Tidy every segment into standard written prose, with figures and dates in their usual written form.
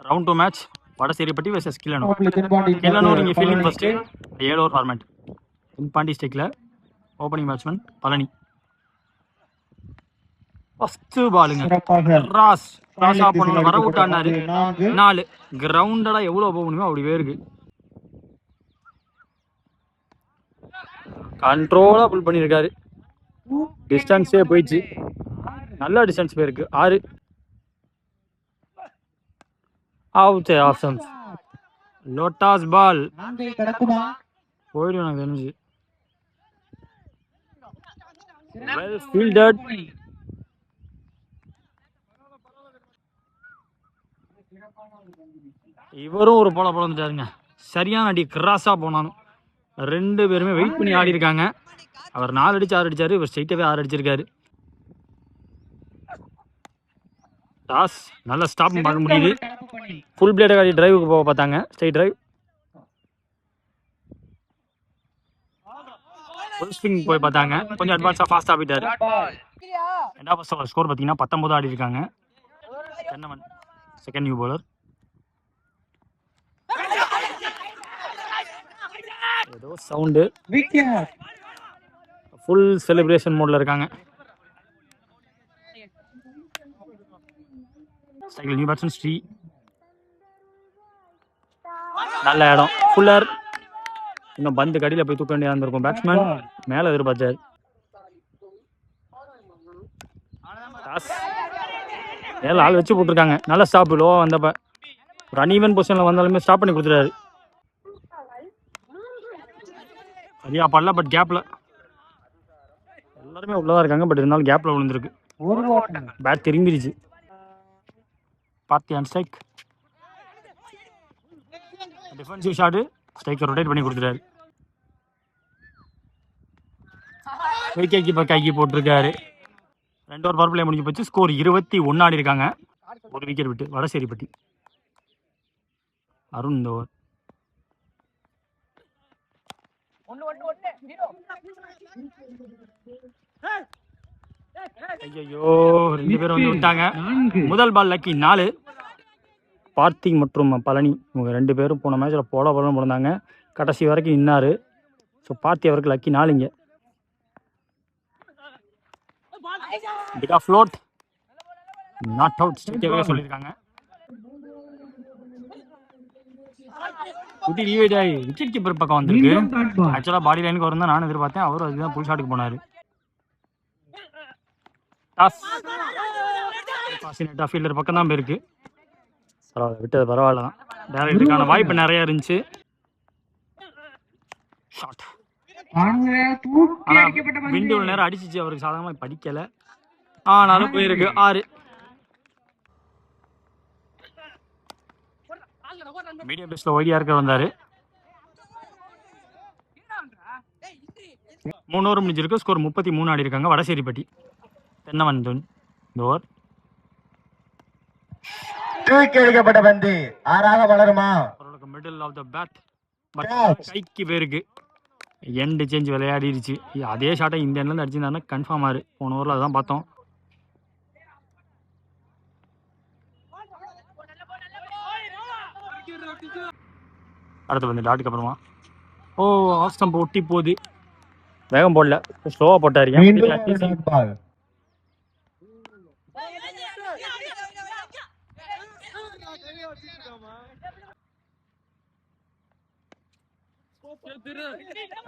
Round 2 match Vadaseripatti vs Killanur. Killanur இங்கே fielding first 7 over format. Pandi ஸ்டேக்கில் opening batsman Palani. First பாலுங்க ராஸா பண்ண வர விட்டாரு 4. கிரவுண்டடா எவ்வளோ போகணுமோ அப்படி பேருக்கு கண்ட்ரோலா புல் பண்ணியிருக்காரு. டிஸ்டன்ஸே போயிடுச்சு, நல்ல டிஸ்டன்ஸ் போயிருக்கு 6. அவுட் ஆப்ஷன் லோட்டாஸ் பால் போயிடும் எனக்கு தெரிஞ்சு. வெல் ஃபீல்டட். இவரும் ஒரு போல வந்துட்டாருங்க. சரியான அடி கிராஸா போனாலும் 2 பேருமே வெயிட் பண்ணி ஆடி இருக்காங்க. அவர் 4 அடிச்சு 6 அடிச்சாரு, இவர் ஸ்ட்ரைட்டாவே 6 அடிச்சிருக்காரு. டாஸ் நல்ல ஸ்டாப் பார்க்க முடியுது. ஃபுல் பிளேட் காடி டிரைவுக்கு போக பார்த்தாங்க, ஸ்ட்ரைட் டிரைவ். ஃபுல் ஸ்விங் போய் பார்த்தாங்க, கொஞ்சம் அட்வான்ஸாக ஃபாஸ்ட்டாக போயிட்டாரு. ரெண்டாவது ஃபர்ஸ்ட் ஓவர் ஸ்கோர் பார்த்தீங்கன்னா 19 ஆடி இருக்காங்க. Thennavan second new bowler. ஏதோ சவுண்டு, ஃபுல் செலிப்ரேஷன் மோட்ல இருக்காங்க. சைக்கிள் நியூ பேட்ஸ்மேன் ஸ்ரீ. நல்ல இடம் ஃபுல்லர். இன்னும் பந்து கடியில் போய் தூக்க வேண்டியதாக இருந்திருக்கும். பேட்ஸ்மேன் மேலே எதிர்பார்த்தார். மேலே ஆள் வச்சு போட்டிருக்காங்க. நல்ல ஸ்டாப். லோ வந்தப்ப ஒரு அன்ஈவன் பொசிஷனில் வந்தாலுமே ஸ்டாப் பண்ணி கொடுத்துட்டாரு. சரியா படல, பட் கேப்பில் எல்லாருமே உள்ளதாக இருக்காங்க. பட் இருந்தாலும் கேப்பில் விழுந்துருக்கு. பேட் திரும்பிடுச்சு. Parthi and strike. Defensive shot. Striker rotate பண்ணி கொடுத்துட்டாரு. விக்கெட் கீப்பர் கைக்கு போட்டிருக்காரு. 2 ஓவர் பவர் பிளே முடிஞ்சு போச்சு. ஸ்கோர் 21 ஆடி இருக்காங்க. ஒரு விக்கெட் விட்டு வடசேரிப்பட்டி. அருண் இந்த ஓவர். ஐயோ 2 பேரும் வந்து விட்டாங்க. முதல் பால் லக்கி 4. பார்த்திக் மற்றும் பழனி இவங்க 2 பேரும் போன மேட்சில் போல பிறந்தாங்க. கடைசி வரைக்கும் நின்னாரு. ஸோ பார்த்தி அவருக்கு லக்கி 4 இங்கே. பிகா ஃப்ளோட் நாட் அவுட் ஸ்ட்ரைட்டாகவே சொல்லியிருக்காங்க. குட்டி ரீவைட் ஆகி விக்கெட் கீப்பர் பக்கம் வந்திருக்கு. ஆக்சுவலாக பாடி லைனுக்கு வரும் தான் நான் எதிர்பார்த்தேன். அவரும் அதுதான் புல் ஷாட்டுக்கு போனார். ஃபீல்டர் பக்கம் தான் போயிருக்கு. பரவாயில்ல, விட்டது பரவாயில்ல தான். டேரக்டருக்கான வாய்ப்பு நிறைய இருந்துச்சு. ஷாட் விண்டு நேரம் அடிச்சிச்சு. அவருக்கு சாதாரணமாக படிக்கலை, ஆனாலும் போயிருக்கு 6. மீடியம் பேஸ்ல ஒய்டியா இருக்க வந்தாரு. 3 ஓவர் முடிஞ்சிருக்கு. ஸ்கோர் 33 ஆடி இருக்காங்க வடசேரிப்பட்டி. தென்னவன் இந்த ஓவர். தூக்கி அடிக்கப்பட்ட பந்து 6ஆக வளருமா? மிடில் ஆஃப் த பேட் கைக்கு பேருக்கு எண்டு சேஞ்ச் விளையாடிருச்சு. அதே ஷாட்டை இந்த எண்ட்லேருந்து அடிச்சிருந்தாருன்னா கன்ஃபார்ம் ஆறு. போன ஓவரில் அதுதான் பார்த்தோம். அடுத்து வந்து டாட்டுக்கு அப்புறமா ஆஃப் ஸ்டம்ப் ஒட்டி போகுது. வேகம் போடல, ஸ்லோவாக போட்டார்.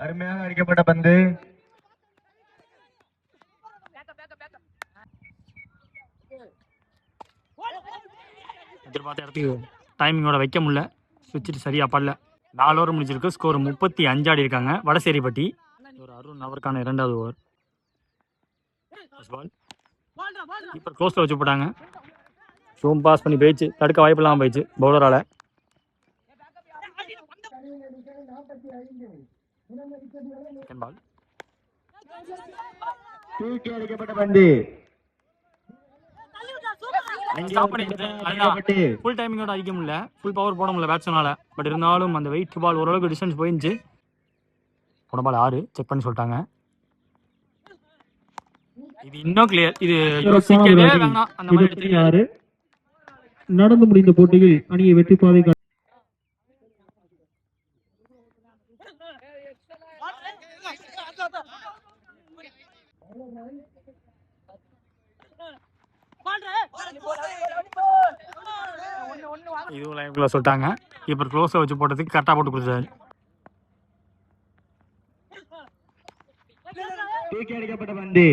அருமையாக அடிக்கப்பட்ட பந்து. எதிர்பார்த்த இடத்துக்கு டைமிங்கோட வைக்க முடியல. சுவிட்சிட்டு சரியா படல. 4 ஓவர் முடிச்சிருக்கு. ஸ்கோர் 35 ஆடி இருக்காங்க வடசேரிப்பட்டி. ஒரு அருண் அவருக்கான 2வது ஓவர். கீப்பர் க்ளோஸ்ல வச்சு போட்டாங்க. ஷூம் பாஸ் பண்ணி போயிடுச்சு. தடுக்க வாய்ப்பு இல்லாமல் போயிடுச்சு பவுலரால. தூக்கி அடிக்கப்பட்ட பந்து. ஃபுல் டைமிங்கோட அடிக்க முடியல, ஃபுல் பவர் போட முடியல பேட்ஸ்மேனால. பட் இருந்தாலும் அந்த வெயிட் பால் ஓரளவுக்கு டிஸ்டன்ஸ் போயிருந்துச்சு. போன பால் 6 செக் பண்ணி சொல்லிட்டாங்க. இது இன்னும் கிளியர். இது யோசிக்கவே வேணாம். அந்த மாதிரி நடந்து முடிந்த போட்டியில் அணியை வெற்றி பாதை இதுவும் லைவ்ல சொல்லிட்டாங்க. இப்போ க்ளோஸை வச்சு போட்டதுக்கு கரெக்டாக போட்டு கொடுத்தாரு. தூக்கி அடிக்கப்பட்ட பந்து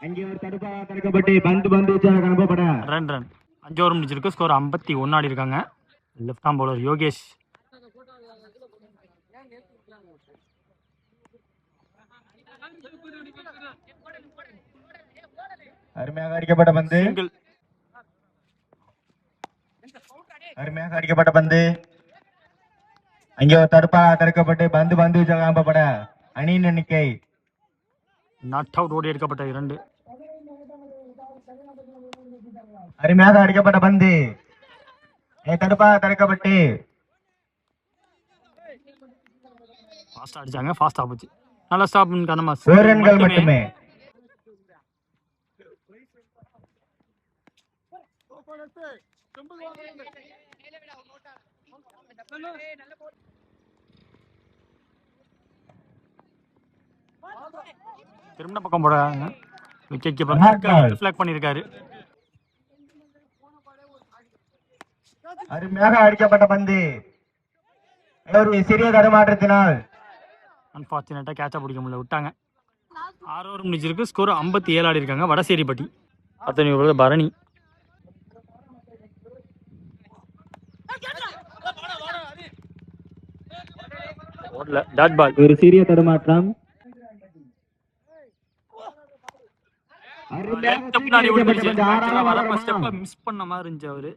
அங்கே ஒரு தடுக்கப்பட்டு பந்து அனுப்பப்பட ரன் 5 ஓவர் முடிச்சிருக்கு. ஸ்கோர் 51 ஆடி இருக்காங்க. Left arm bowler Yogesh. அருமையாக அடிக்கப்பட்ட பந்து அங்கே ஒரு தடுக்கப்பட்டு பந்து அனுப்பப்பட அணியின் எண்ணிக்கை நாட் அவுட். ஓடி எடுக்கப்பட்ட 2. அருமையாக அடிக்கப்பட்ட பந்து தடுக்கப்பட்டு ஃபாஸ்டா அடிச்சாங்க. ஃபாஸ்டா போச்சு. நல்ல ஸ்டாப் காரணமா 4 ரன்கள் மட்டுமே. திரும்ப பக்கம் போடுறாங்க. விக்கெட் கீப்பர் ரிஃப்ளெக்ட் பண்ணிருக்காரு. அருமையாக அடிக்கப்பட்ட பந்து ஒரு சிறிய தடுமாற்றத்தினால் அன்பார்ச்சுனேட்டா கேட்சா பிடிக்க முடியல, விட்டாங்க. 6 ஓவர் முடிச்சிருக்கு. ஸ்கோர் 57 ஆடி இருக்காங்க. வடசேரிப்பட்டி. அடுத்த பரணி. ஓடல. Dot ball. ஒரு சிறிய தடுமாற்றம். மிஸ் பண்ண மாதிரி இருந்துச்சு. அவரு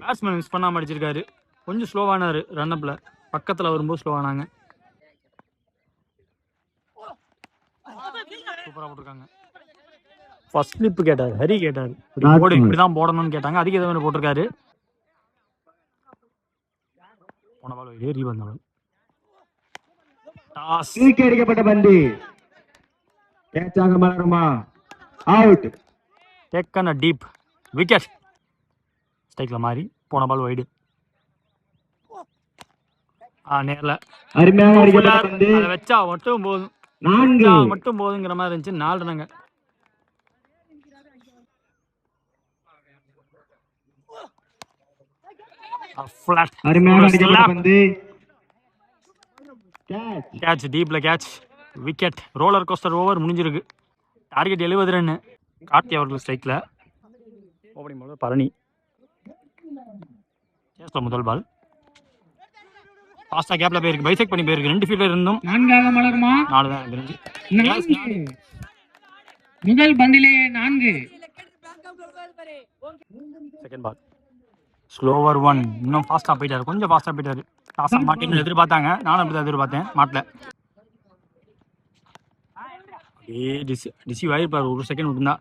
பேட்ஸ்மேன் மிஸ் பண்ணாம அடிச்சிருக்காரு. கொஞ்சம் ஸ்லோவானாரு ரன்னப்ல. பக்கத்துல வரும்போது ஸ்லோவானாங்க. சூப்பரா போட்டிருக்காங்க. ஃபர்ஸ்ட் ஸ்லிப் கேட்டாரு, ஹரி கேட்டாரு, இப்படிதான் போடணும்னு கேட்டாங்க. அதுக்கு ஏதோ போட்டிருக்காரு. போன பால் ஏறி வந்தாலும் தூக்கி அடிக்கப்பட்ட பந்து கேட்சாக மலருமா? Out. Taken a deep wicket. ஸ்ட்ரைக்ல மாறி போன பால் வைடு. நேர்ல அருமையாக அடிக்கப்பட்ட பந்து அதை வச்சா மட்டும் போதும், 4 மட்டும் போதுங்கிற மாதிரி இருந்துச்சு. 4 ரன்னுங்க. அருமையாக அடிக்கப்பட்ட பந்து கேட்ச். டீப்ல catch. Wicket. Roller coaster over முடிஞ்சிருக்கு. Target 70 run. கார்த்தி அவர்கள் ஸ்ட்ரைக்ல. ஓப்பனிங் பால் பரணி. முதல் பால் ஃபாஸ்டா கேப்ல போயிருக்கு. பைசெக் பண்ணி போயிருக்கு. 2 ஃபீல்டர் இருந்தும் 4 மலருமா? 4 தான் இருந்துச்சு. முதல் பந்திலே 4. Second ball slower 1. இன்னும் ஃபாஸ்டா போயிட்டாரு. கொஞ்சம் ஃபாஸ்டா போயிட்டாரு. டாஸ் மாட்டின்னு எதிர்பார்த்தாங்க. நானும் அப்படி தான் எதிர்பார்த்தேன். மாட்டல. டிசிவ் ஆயிருப்பாரு. ஒரு செகண்ட் விட்டுருந்தா.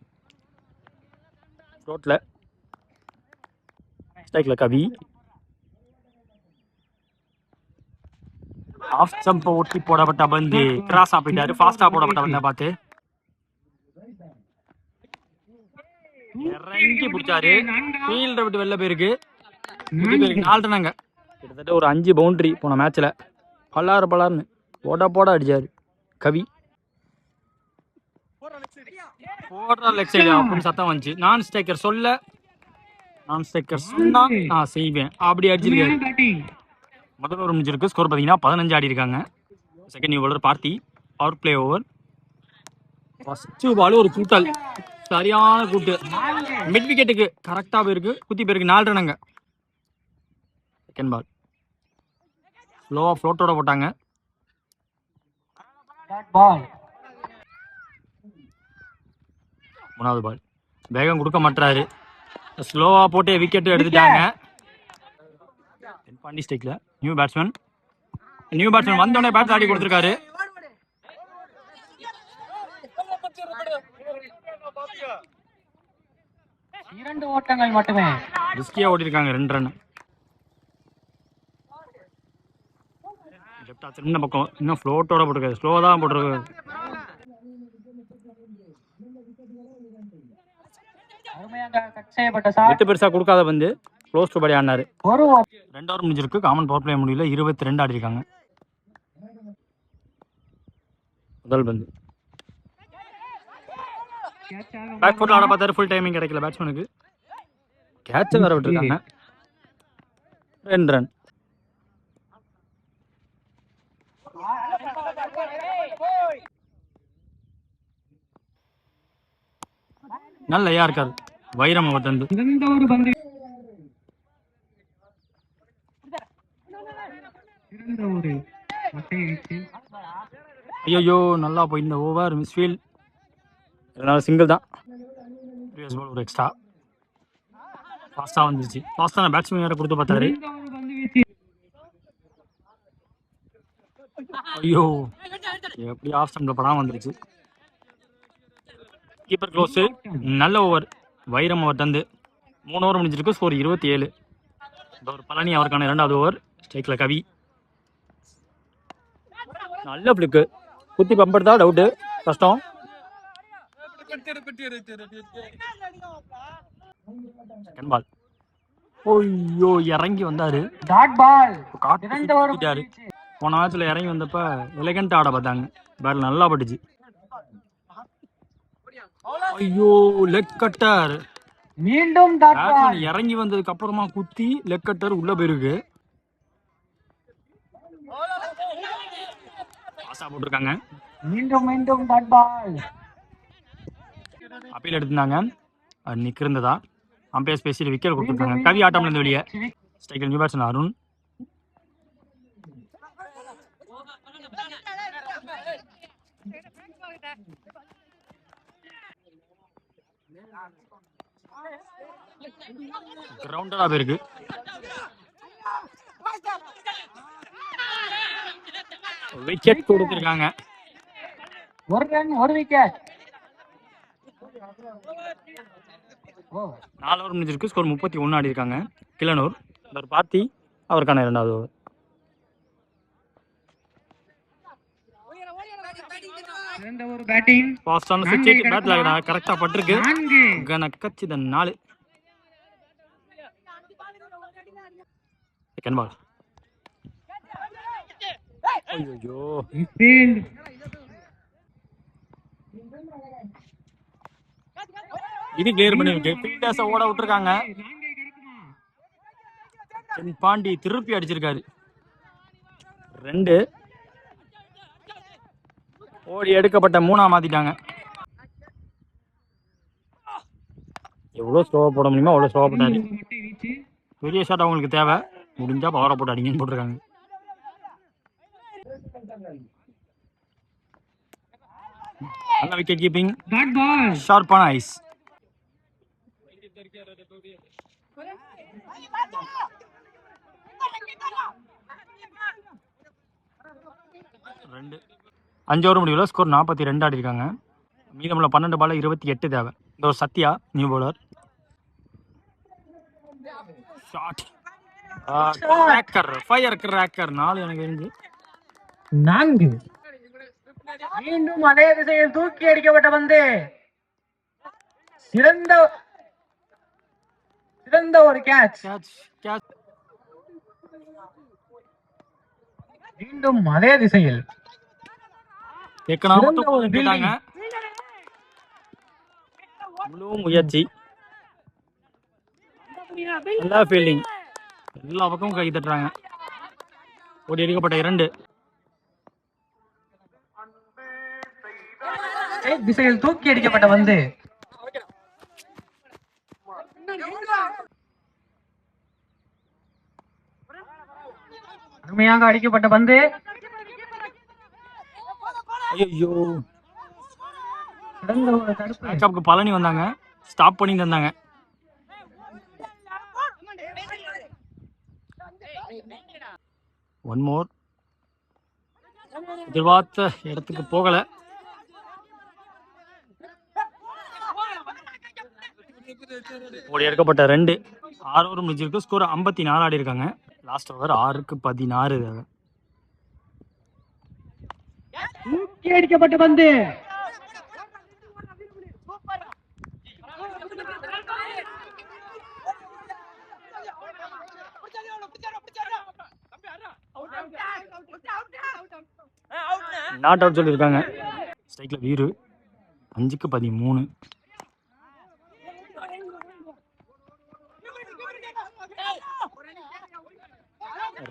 ரோட்ல ஸ்ட்ரைக்ல கவி. ஆஃப் ஜம்ப் ஒட்டி போடப்பட்ட பந்து கிராஸ் போயிட்டாரு. ஃபாஸ்டா போடப்பட்ட பந்த பார்த்து இறங்கி பிடிச்சாரு. ஃபீல்டை விட்டு வெளில போயிருக்கு. 4 ரன்னாங்க. கிட்டத்தட்ட ஒரு 5 பவுண்டரி போன மேட்ச்ல. பல்லாருன்னு போட அடிச்சாரு கவி. போடுற லெக் சைடு அப்படின்னு சத்தம் வந்துச்சு. நான் ஸ்ட்ரைக்கர் சொன்னா நான் செய்வேன். அப்படி அடிச்சிருக்காரு. முதல் ஓவர் முடிஞ்சிருக்கு. ஸ்கோர் பார்த்தீங்கன்னா 15 ஆடி இருக்காங்க. Second new bowler Parthi. Power play over. First ball ஒரு கூட்டல். சரியான கூட்டு. மிட் விக்கெட்டுக்கு கரெக்டாக போயிருக்கு. குத்தி போயிருக்கு. 4 ரன்னுங்க. செகண்ட் பால் ஸ்லோவா ஃப்ளோட்டோட போட்டாங்க. மூணாவது பால் வேகம் கொடுக்க மாட்டாரு. ஸ்லோவா போட்டு விக்கெட் எடுத்துட்டாங்க. பாண்டி ஸ்ட்ரைக்ல நியூ பேட்ஸ்மேன் வந்தோடனே பேட்ஸ் ஆடி கொடுத்துருக்காரு. இரண்டு ஓட்டங்கள் மட்டுமே. ரிஸ்கியா ஓடி இருக்காங்க. 2 ரன். லெஃப்ட் சின்ன பக்கம் இன்னும் ஃப்ளோட்டோட போட்டிருக்காரு. ஸ்லோவா தான் போட்டிருக்காரு. அருமையாக கட் செய்யப்பட்ட ஷாட். விட்டு பெருசா கொடுக்காத வந்து க்ளோஸ் டு படி ஆடினாரு. ஒரு 2 ஓவர் முடிஞ்சிருக்கு. காமன் பவர் பிளே முடியல. 22 ஆடி இருக்காங்க. முதல் பந்து பேக் ஃபுட்ல ஆட பார்த்தாரு. ஃபுல் டைமிங் கிடைக்கல பேட்ஸ்மேனுக்கு. கேட்ச வேற விட்டுருக்காங்க. 2 ரன். நல்ல யாருக்காரு வைரம் அவர் தந்து சிறந்த ஒரு பந்து. சிறந்த ஒரு மட்டை வீச்சு. ஐயோ நல்லா போயிருந்த ஓவர் மிஸ்ஃபீல். இதனால சிங்கிள் தான். ப்ரீவியஸ் பால் ஒரு எக்ஸ்ட்ரா ஃபாஸ்டா வந்துருச்சு. ஃபாஸ்டான பேட்ஸ்மேன் வேற கொடுத்து பார்த்தாரு. சிறந்த ஒரு பந்து வீச்சு. ஐயோ எப்படி ஆஃப் ஸ்டம்ப்ல படாம வந்துருச்சு. Keeper close. நல்ல ஓவர் வைரம் அவர் தந்து 3 ஓவர் முடிஞ்சிருக்கு. ஸ்கோர் 27. இந்த ஒரு பழனி அவருக்கான 2வது ஓவர். ஸ்ட்ரைக்ல கவி. நல்ல பிளிக்கு குத்தி பம்பெடுத்தா டவுட்டு கஷ்டம். Second ball. ஓய்யோ இறங்கி வந்தாரு. Dot ball. காட்டு சிறந்த ஒரு குத்திட்டாரு. போன மேட்ச்ல இறங்கி வந்தப்ப எலகண்ட் ஆட பார்த்தாங்க. பேட் நல்லா பட்டுச்சு. ஐயோ லெக் கட்டர். மீண்டும் டாட் பால். பேட்ஸ்மேன் இறங்கி வந்ததுக்கு அப்புறமா குத்தி லெக் கட்டர் உள்ள போயிருக்கு. பாஸா போட்டிருக்காங்க. மீண்டும் மீண்டும் டாட் பால். அப்பீல் எடுத்திருந்தாங்க. அது நிக்கிறந்ததா அம்பையர் ஸ்பெஷல் விக்கெட் கொடுத்துருக்காங்க. கவி ஆட்டம்ல இருந்து வெளியே. Striker new batsman Arun. கிரவுண்டடா போயிருக்கு. விக்கெட் கொடுத்திருக்காங்க. ஒரு ரன் ஒரு விக்கெட். 4 ஓவர் முடிஞ்சிருக்கு. ஸ்கோர் 31 ஆடி இருக்காங்க. கிளனூர் ஒரு பார்த்தி அவருக்கான 2வது ஓவர். சிறந்த ஒரு பேட்டிங். ஃபாஸ்டான சிக்ஸ் பேட்ல கரெக்டா பட்டிருக்கு. கனக்கச்சித 4. Second ball. ஐயோ ஃபீல்ட். இது கிளியர் பண்ணிருக்கு. ஃபீல்டர்ஸ ஓட விட்டுருக்காங்க. பாண்டி திருப்பி அடிச்சிருக்காரு. 2 ஓடி எடுக்கப்பட்ட 3ஆ மாத்திட்டாங்க. எவ்வளவு ஸ்லோவா போட முடியுமோ அவ்வளவு ஸ்லோவா போட்டாரு. பெரிய ஷாட் அவங்களுக்கு தேவை. முடிஞ்சா பவரை போட்டு அடிங்கன்னு போட்டிருக்காங்க. நல்ல விக்கெட் கீப்பிங். Dot ball. ஷார்ப்பான ஐஸ். ரெண்டு 5 ஓவர் முடிவில் ஸ்கோர் 42 ஆடி இருக்காங்க. மீதமுள்ள 12 பால்ல 28 தேவை. இந்த ஒரு Sathya new bowler. Shot cracker fire cracker 4 எனக்கு தெரிஞ்சு 4. மீண்டும் அதே திசையில் தூக்கி அடிக்கப்பட்ட பந்து. சிறந்த ஒரு கேட்ச். மீண்டும் அதே திசையில் முழு முயற்சி. நல்லா ஃபீல்டிங். எல்லா பக்கமும் கை தட்டுறாங்க. ஓடி எடுக்கப்பட்ட 2. திசையில் தூக்கி அடிக்கப்பட்ட பந்து. அருமையாக அடிக்கப்பட்ட பந்து. ஐயோ பேக்கப்புக்கு பழனி வந்தாங்க. ஸ்டாப் பண்ணி தந்தாங்க. One more. எதிர்பார்த்த இடத்துக்கு போகல. ஓடி எடுக்கப்பட்ட 2. 6 ஓவர் முடிஞ்சிருக்கு. ஸ்கோர் 54 ஆடி இருக்காங்க. லாஸ்ட் ஓவர் 6க்கு 16 தேவை. தூக்கி அடிக்கப்பட்ட பந்து. நாட் அவுட் சொல்லியிருக்காங்க. ஸ்ட்ரைக்கில் வீரு 5-13.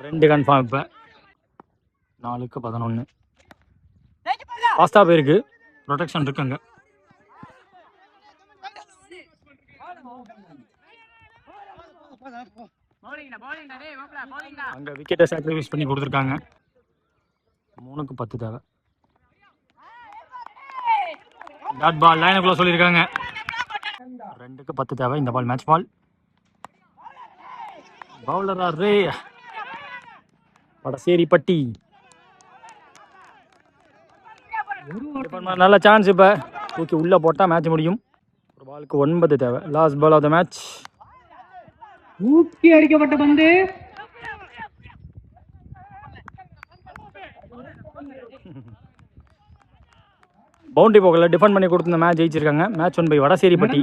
ரெண்டு கன்ஃபார்ம். இப்போ 4-11. ஃபாஸ்ட்டாக போயிருக்கு. ப்ரொடெக்ஷன் இருக்குங்க. அங்கே விக்கெட்டை சாக்ரிஃபைஸ் பண்ணி கொடுத்துருக்காங்க. 3-10 தேவை. டாட் பால் லைனுக்குள்ள சொல்லியிருக்காங்க. 2-10 தேவை. இந்த பால் மேட்ச் பால். பவுலரா ரே வடசேரிப்பட்டி. நல்ல சான்ஸ். இப்போ தூக்கி உள்ளே போட்டால் மேட்ச் முடியும். ஒரு பாலுக்கு 9 தேவை. Last ball of the match. தூக்கி அடிக்கப்பட்ட பந்து பவுண்டரி போகல. டிஃபெண்ட் பண்ணி கொடுத்து இந்த மேட்ச் ஜெயிச்சிருக்காங்க. Match won by Vadaseripatti.